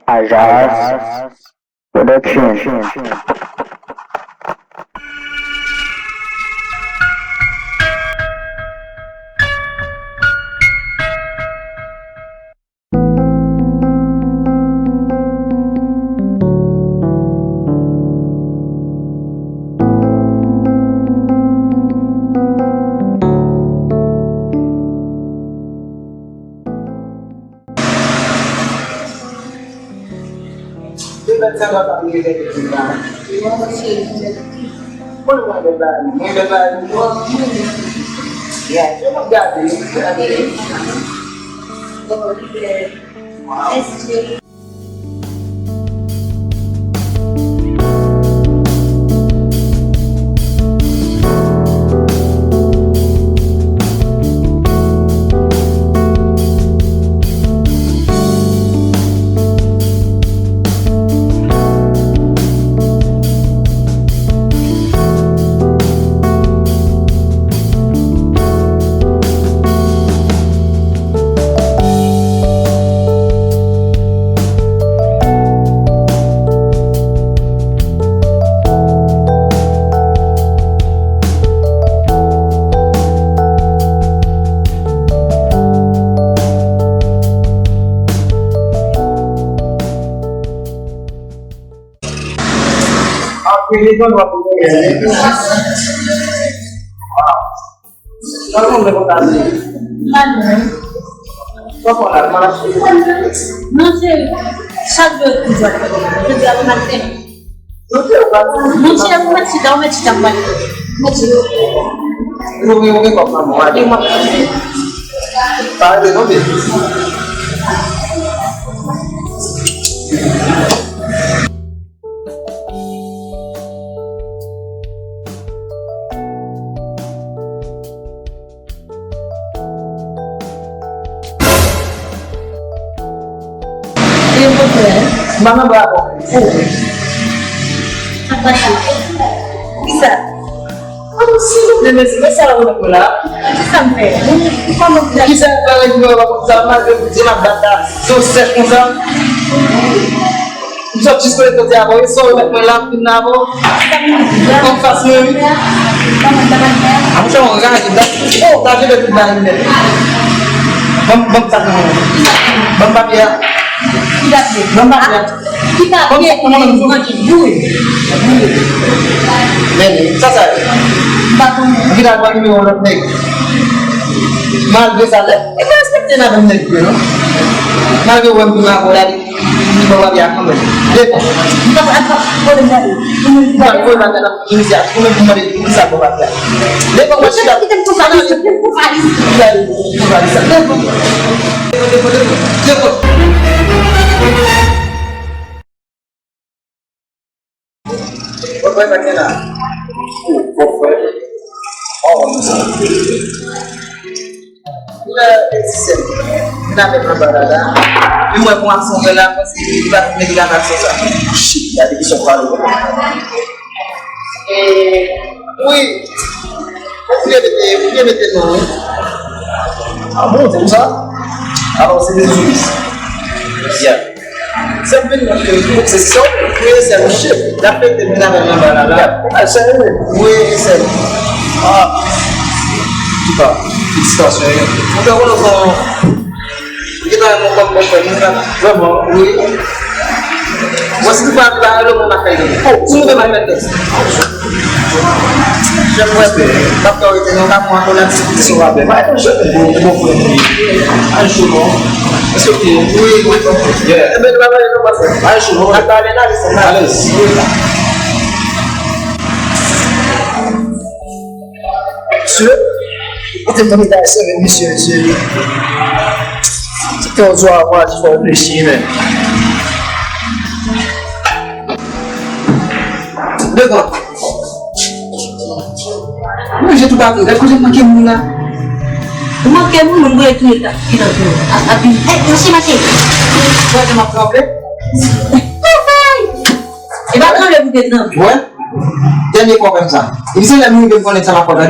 Azaz Production. Sama tak boleh kita. Boleh ada bahan. Ya, cuma jadi. Ini kan waktu ini. Kamu udah bertanya? Mana? Kau mana sih? Masih satu tujuan kerja nanti. Masih aku masih tahu masih tambah. Masih. Mungkin kau mau ada. Tak ada nanti. Mana berapa? Apa sih? Bisa. Oh sih, dan spesial udah pula. Sampai. Kamu bilang Bisa kalau juga waktu sama dengan data sukses musam. Bisa sesuai kerja apa? So udah melakukan apa? Konfas ni. teman-temannya. Aku cuma orang kita. Oh, tadi udah dibangun deh. Bang tak mau. Bang ya. Tidak sih. Bang ya. Kita dia duit. Nih, selesai. Bagus. Kita bagi ni orang nek. Mal bisa le. Itu seperti nak nek tu. Mal ke orang punya orang di bawah dia kamu. Dek. Kita apa boleh dari. Bukan kau nak nak Indonesia. Kau nak kembali bisa bawa dia. Dek, kau masih dah. Kita bukan itu. Dari sana. Dek. Apa yang nak? Oh, la existen. Nada para barada. E uma com ação dela conseguir dar negar na sua. Já de que só falo. Oui. Vous mettez non. Ah bon, c'est ça? Alors c'est des juifs. Bien. C'est un peu une obsession, oui, c'est un chef. La fête de Minam Barada. Ah, c'est oui, c'est. Ah. Tu parles. Félicitations. Nous avons vraiment, oui. Voici le papa, le monde a fait. Oh, tu me m'as fait. J'aimerais que l'autorité nous a moins de la discussion avec moi. Je vais un jour. Est-ce que oui, oui. Eh bien, là, on va faire. Un jour, on va aller là, allez. Monsieur, vous êtes venu dans monsieur. C'était au soir, moi, je vais réfléchir. D'accord. Moi, j'ai tout appris. D'accord, j'ai manqué mon là. Makan menunggu itu kita tu. Abi, masih. Toi, tu m'as frappé? Et bah quand le bouquet de Ouais. Dernier point comme ça. Il sait la minute de connaître ça, ma pote.